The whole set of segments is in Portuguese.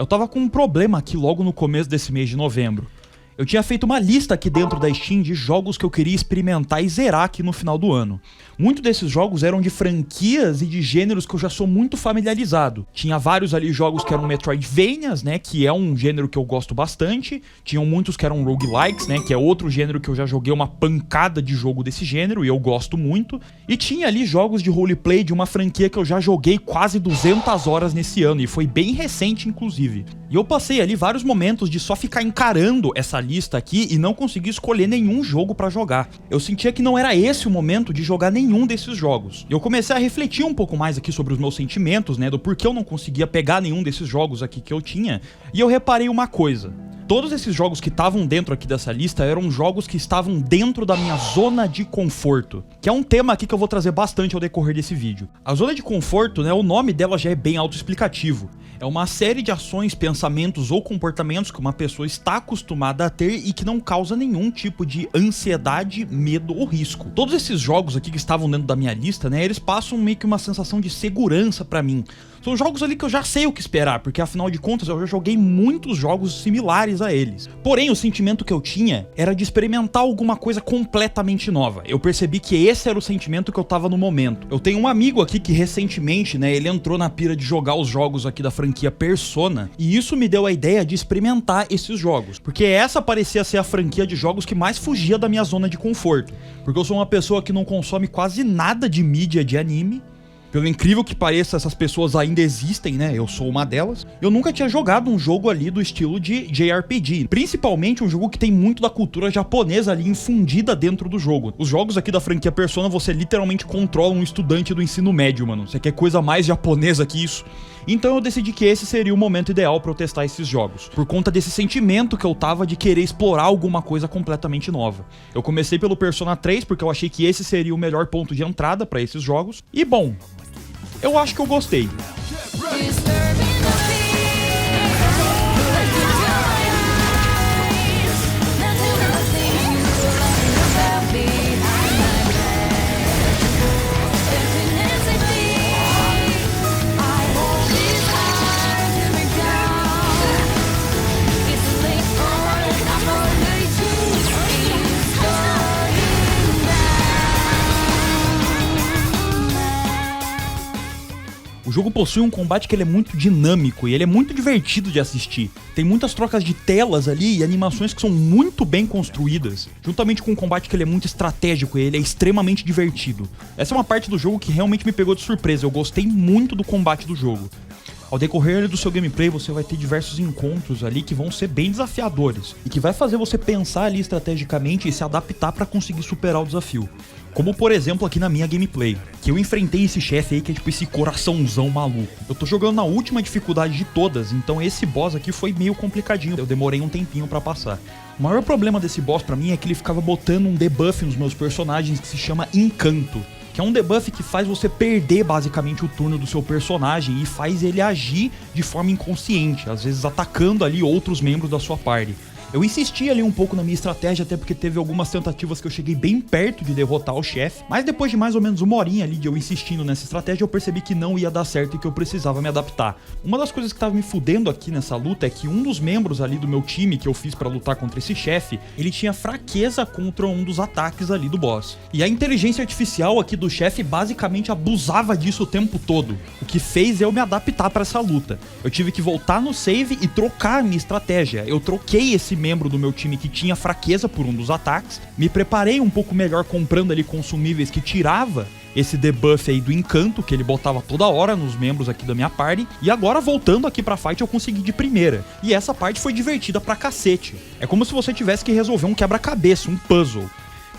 Eu tava com um problema aqui logo no começo desse mês de novembro. Eu tinha feito uma lista aqui dentro da Steam de jogos que eu queria experimentar e zerar aqui no final do ano. Muitos desses jogos eram de franquias e de gêneros que eu já sou muito familiarizado. Tinha vários ali jogos que eram Metroidvanias, né, que é um gênero que eu gosto bastante. Tinham muitos que eram roguelikes, né, que é outro gênero que eu já joguei uma pancada de jogo desse gênero e eu gosto muito. E tinha ali jogos de roleplay de uma franquia que eu já joguei quase 200 horas nesse ano e foi bem recente inclusive. E eu passei ali vários momentos de só ficar encarando essa lista aqui e não conseguir escolher nenhum jogo pra jogar. Eu sentia que não era esse o momento de jogar nenhum desses jogos. E eu comecei a refletir um pouco mais aqui sobre os meus sentimentos, né, do porquê eu não conseguia pegar nenhum desses jogos aqui que eu tinha, e eu reparei uma coisa. Todos esses jogos que estavam dentro aqui dessa lista eram jogos que estavam dentro da minha zona de conforto, que é um tema aqui que eu vou trazer bastante ao decorrer desse vídeo. A zona de conforto, né, o nome dela já é bem autoexplicativo. É uma série de ações, pensamentos ou comportamentos que uma pessoa está acostumada a ter e que não causa nenhum tipo de ansiedade, medo ou risco. Todos esses jogos aqui que estavam dentro da minha lista, né, eles passam meio que uma sensação de segurança pra mim. São jogos ali que eu já sei o que esperar, porque afinal de contas eu já joguei muitos jogos similares a eles. Porém, o sentimento que eu tinha era de experimentar alguma coisa completamente nova. Eu percebi que esse era o sentimento que eu tava no momento. Eu tenho um amigo aqui que recentemente, né, ele entrou na pira de jogar os jogos aqui da franquia Persona, e isso me deu a ideia de experimentar esses jogos, porque essa parecia ser a franquia de jogos que mais fugia da minha zona de conforto, porque eu sou uma pessoa que não consome quase nada de mídia de anime. Pelo incrível que pareça, essas pessoas ainda existem, né? Eu sou uma delas. Eu nunca tinha jogado um jogo ali do estilo de JRPG. Principalmente um jogo que tem muito da cultura japonesa ali infundida dentro do jogo. Os jogos aqui da franquia Persona, você literalmente controla um estudante do ensino médio, mano. Você quer coisa mais japonesa que isso? Então eu decidi que esse seria o momento ideal pra eu testar esses jogos, por conta desse sentimento que eu tava de querer explorar alguma coisa completamente nova. Eu comecei pelo Persona 3 porque eu achei que esse seria o melhor ponto de entrada pra esses jogos. E bom, eu acho que eu gostei. O jogo possui um combate que ele é muito dinâmico e ele é muito divertido de assistir. Tem muitas trocas de telas ali e animações que são muito bem construídas, juntamente com um combate que ele é muito estratégico e ele é extremamente divertido. Essa é uma parte do jogo que realmente me pegou de surpresa, eu gostei muito do combate do jogo. Ao decorrer do seu gameplay, você vai ter diversos encontros ali que vão ser bem desafiadores e que vai fazer você pensar ali estrategicamente e se adaptar para conseguir superar o desafio. Como por exemplo aqui na minha gameplay, que eu enfrentei esse chefe aí que é tipo esse coraçãozão maluco. Eu tô jogando na última dificuldade de todas, então esse boss aqui foi meio complicadinho, eu demorei um tempinho pra passar. O maior problema desse boss pra mim é que ele ficava botando um debuff nos meus personagens que se chama Encanto, que é um debuff que faz você perder basicamente o turno do seu personagem e faz ele agir de forma inconsciente, às vezes atacando ali outros membros da sua party. Eu insisti ali um pouco na minha estratégia, até porque teve algumas tentativas que eu cheguei bem perto de derrotar o chefe, mas depois de mais ou menos uma horinha ali de eu insistindo nessa estratégia, eu percebi que não ia dar certo e que eu precisava me adaptar. Uma das coisas que tava me fudendo aqui nessa luta é que um dos membros ali do meu time que eu fiz pra lutar contra esse chefe, ele tinha fraqueza contra um dos ataques ali do boss. E a inteligência artificial aqui do chefe basicamente abusava disso o tempo todo, o que fez eu me adaptar pra essa luta. Eu tive que voltar no save e trocar a minha estratégia. Eu troquei esse membro do meu time que tinha fraqueza por um dos ataques, me preparei um pouco melhor comprando ali consumíveis que tirava esse debuff aí do encanto que ele botava toda hora nos membros aqui da minha party, e agora voltando aqui pra fight eu consegui de primeira, e essa parte foi divertida pra cacete. É como se você tivesse que resolver um quebra-cabeça, um puzzle,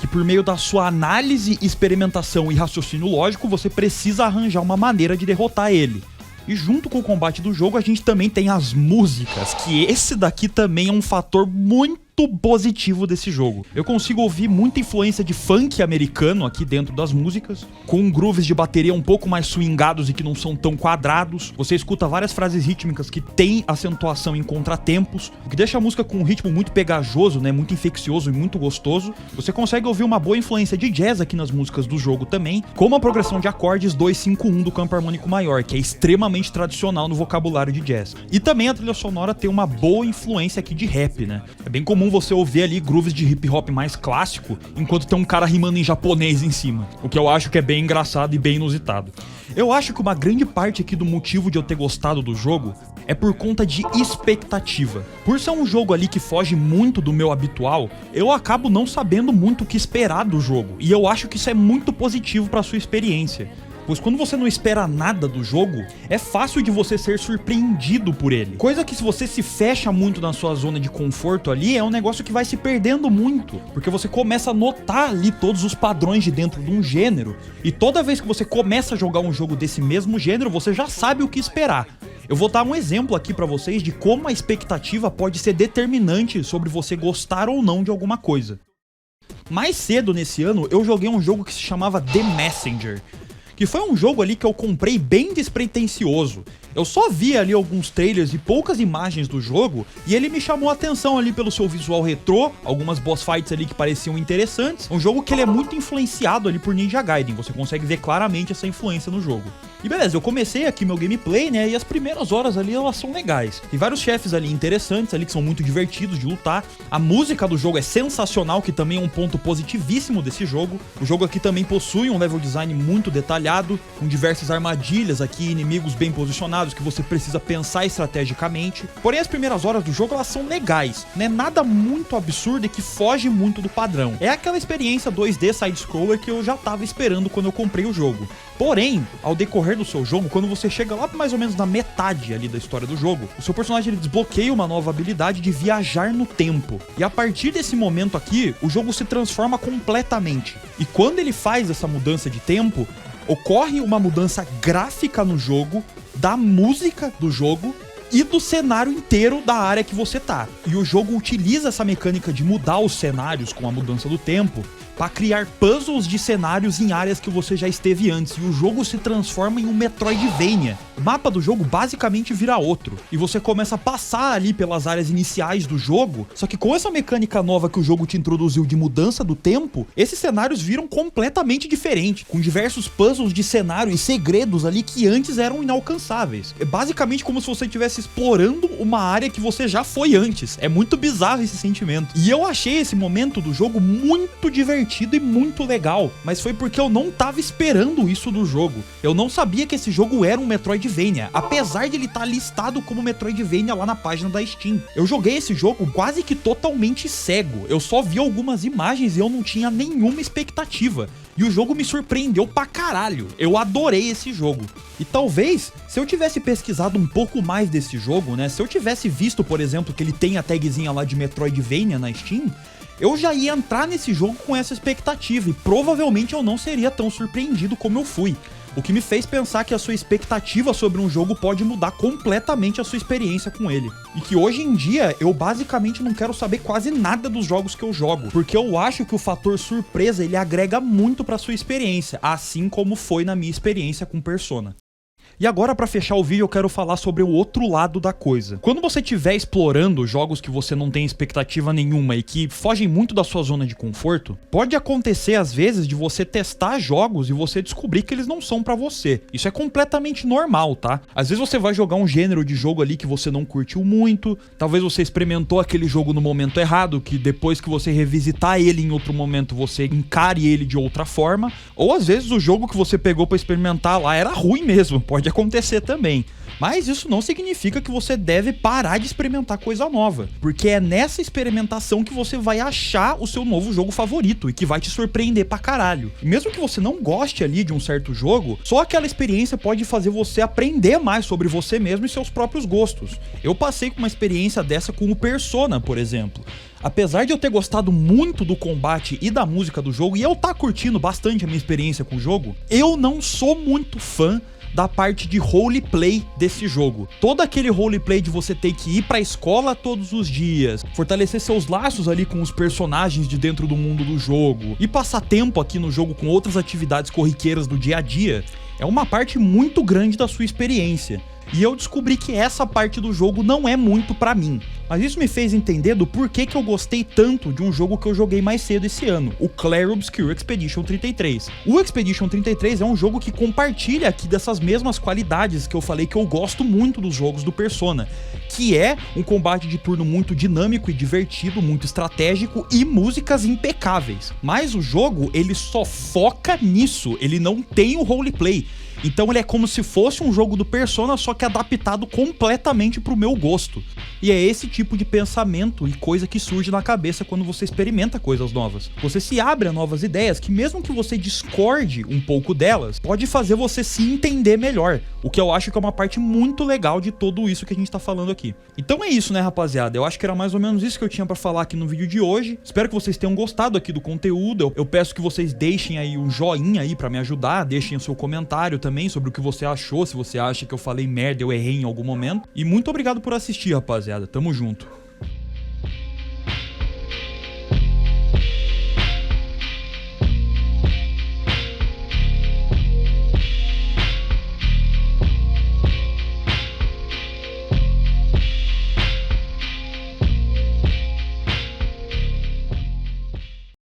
que por meio da sua análise, experimentação e raciocínio lógico você precisa arranjar uma maneira de derrotar ele. E junto com o combate do jogo a gente também tem as músicas, que esse daqui também é um fator muito positivo desse jogo. Eu consigo ouvir muita influência de funk americano aqui dentro das músicas, com grooves de bateria um pouco mais swingados e que não são tão quadrados. Você escuta várias frases rítmicas que têm acentuação em contratempos, o que deixa a música com um ritmo muito pegajoso, né, muito infeccioso e muito gostoso. Você consegue ouvir uma boa influência de jazz aqui nas músicas do jogo também, como a progressão de acordes 2-5-1 do campo harmônico maior, que é extremamente tradicional no vocabulário de jazz. E também a trilha sonora tem uma boa influência aqui de rap, né? É bem comum você ouvir ali grooves de hip hop mais clássico, enquanto tem um cara rimando em japonês em cima, o que eu acho que é bem engraçado e bem inusitado. Eu acho que uma grande parte aqui do motivo de eu ter gostado do jogo é por conta de expectativa. Por ser um jogo ali que foge muito do meu habitual, eu acabo não sabendo muito o que esperar do jogo, e eu acho que isso é muito positivo para sua experiência. Pois quando você não espera nada do jogo, é fácil de você ser surpreendido por ele. Coisa que se você se fecha muito na sua zona de conforto ali, é um negócio que vai se perdendo muito. Porque você começa a notar ali todos os padrões de dentro de um gênero. E toda vez que você começa a jogar um jogo desse mesmo gênero, você já sabe o que esperar. Eu vou dar um exemplo aqui pra vocês de como a expectativa pode ser determinante sobre você gostar ou não de alguma coisa. Mais cedo nesse ano, eu joguei um jogo que se chamava The Messenger, que foi um jogo ali que eu comprei bem despretensioso. Eu só vi ali alguns trailers e poucas imagens do jogo, e ele me chamou a atenção ali pelo seu visual retrô, algumas boss fights ali que pareciam interessantes. Um jogo que ele é muito influenciado ali por Ninja Gaiden, você consegue ver claramente essa influência no jogo. E beleza, eu comecei aqui meu gameplay, né, e as primeiras horas ali elas são legais. Tem vários chefes ali interessantes ali que são muito divertidos de lutar. A música do jogo é sensacional, que também é um ponto positivíssimo desse jogo. O jogo aqui também possui um level design muito detalhado, com diversas armadilhas aqui, inimigos bem posicionados que você precisa pensar estrategicamente. Porém, as primeiras horas do jogo elas são legais, não é nada muito absurdo e que foge muito do padrão. É aquela experiência 2D side-scroller que eu já tava esperando quando eu comprei o jogo. Porém, ao decorrer do seu jogo, quando você chega lá mais ou menos na metade ali da história do jogo, o seu personagem ele desbloqueia uma nova habilidade de viajar no tempo. E a partir desse momento aqui, o jogo se transforma completamente. E quando ele faz essa mudança de tempo, ocorre uma mudança gráfica no jogo, da música do jogo e do cenário inteiro da área que você tá. E o jogo utiliza essa mecânica de mudar os cenários com a mudança do tempo para criar puzzles de cenários em áreas que você já esteve antes, e o jogo se transforma em um Metroidvania. O mapa do jogo basicamente vira outro, e você começa a passar ali pelas áreas iniciais do jogo, só que com essa mecânica nova que o jogo te introduziu de mudança do tempo, esses cenários viram completamente diferentes, com diversos puzzles de cenário e segredos ali que antes eram inalcançáveis. É basicamente como se você estivesse explorando uma área que você já foi antes. É muito bizarro esse sentimento. E eu achei esse momento do jogo muito divertido e muito legal, mas foi porque eu não tava esperando isso do jogo. Eu não sabia que esse jogo era um Metroidvania, apesar de ele estar listado como Metroidvania lá na página da Steam. Eu joguei esse jogo quase que totalmente cego, eu só vi algumas imagens e eu não tinha nenhuma expectativa. E o jogo me surpreendeu pra caralho. Eu adorei esse jogo. E talvez, se eu tivesse pesquisado um pouco mais desse jogo, né, se eu tivesse visto, por exemplo, que ele tem a tagzinha lá de Metroidvania na Steam, eu já ia entrar nesse jogo com essa expectativa e provavelmente eu não seria tão surpreendido como eu fui. O que me fez pensar que a sua expectativa sobre um jogo pode mudar completamente a sua experiência com ele. E que hoje em dia eu basicamente não quero saber quase nada dos jogos que eu jogo, porque eu acho que o fator surpresa ele agrega muito pra sua experiência, assim como foi na minha experiência com Persona. E agora, pra fechar o vídeo, eu quero falar sobre o outro lado da coisa. Quando você estiver explorando jogos que você não tem expectativa nenhuma e que fogem muito da sua zona de conforto, pode acontecer às vezes de você testar jogos e você descobrir que eles não são pra você. Isso é completamente normal, tá? Às vezes você vai jogar um gênero de jogo ali que você não curtiu muito, talvez você experimentou aquele jogo no momento errado, que depois que você revisitar ele em outro momento você encare ele de outra forma, ou às vezes o jogo que você pegou pra experimentar lá era ruim mesmo, pode acontecer também. Mas isso não significa que você deve parar de experimentar coisa nova, porque é nessa experimentação que você vai achar o seu novo jogo favorito e que vai te surpreender pra caralho. E mesmo que você não goste ali de um certo jogo, só aquela experiência pode fazer você aprender mais sobre você mesmo e seus próprios gostos. Eu passei com uma experiência dessa com o Persona, por exemplo. Apesar de eu ter gostado muito do combate e da música do jogo, e eu tá curtindo bastante a minha experiência com o jogo, eu não sou muito fã da parte de roleplay desse jogo. Todo aquele roleplay de você ter que ir pra escola todos os dias, fortalecer seus laços ali com os personagens de dentro do mundo do jogo e passar tempo aqui no jogo com outras atividades corriqueiras do dia a dia, é uma parte muito grande da sua experiência. E eu descobri que essa parte do jogo não é muito pra mim. Mas isso me fez entender do porquê que eu gostei tanto de um jogo que eu joguei mais cedo esse ano, o Clair Obscur Expedition 33. O Expedition 33 é um jogo que compartilha aqui dessas mesmas qualidades que eu falei que eu gosto muito dos jogos do Persona, que é um combate de turno muito dinâmico e divertido, muito estratégico e músicas impecáveis. Mas o jogo, ele só foca nisso, ele não tem o roleplay. Então ele é como se fosse um jogo do Persona, só que adaptado completamente pro meu gosto. E é esse tipo de pensamento e coisa que surge na cabeça quando você experimenta coisas novas. Você se abre a novas ideias que, mesmo que você discorde um pouco delas, pode fazer você se entender melhor. O que eu acho que é uma parte muito legal de tudo isso que a gente tá falando aqui. Então é isso, né, rapaziada? Eu acho que era mais ou menos isso que eu tinha pra falar aqui no vídeo de hoje. Espero que vocês tenham gostado aqui do conteúdo. Eu peço que vocês deixem aí um joinha aí pra me ajudar, deixem o seu comentário também sobre o que você achou, se você acha que eu falei merda, eu errei em algum momento. E muito obrigado por assistir, rapaziada. Tamo junto.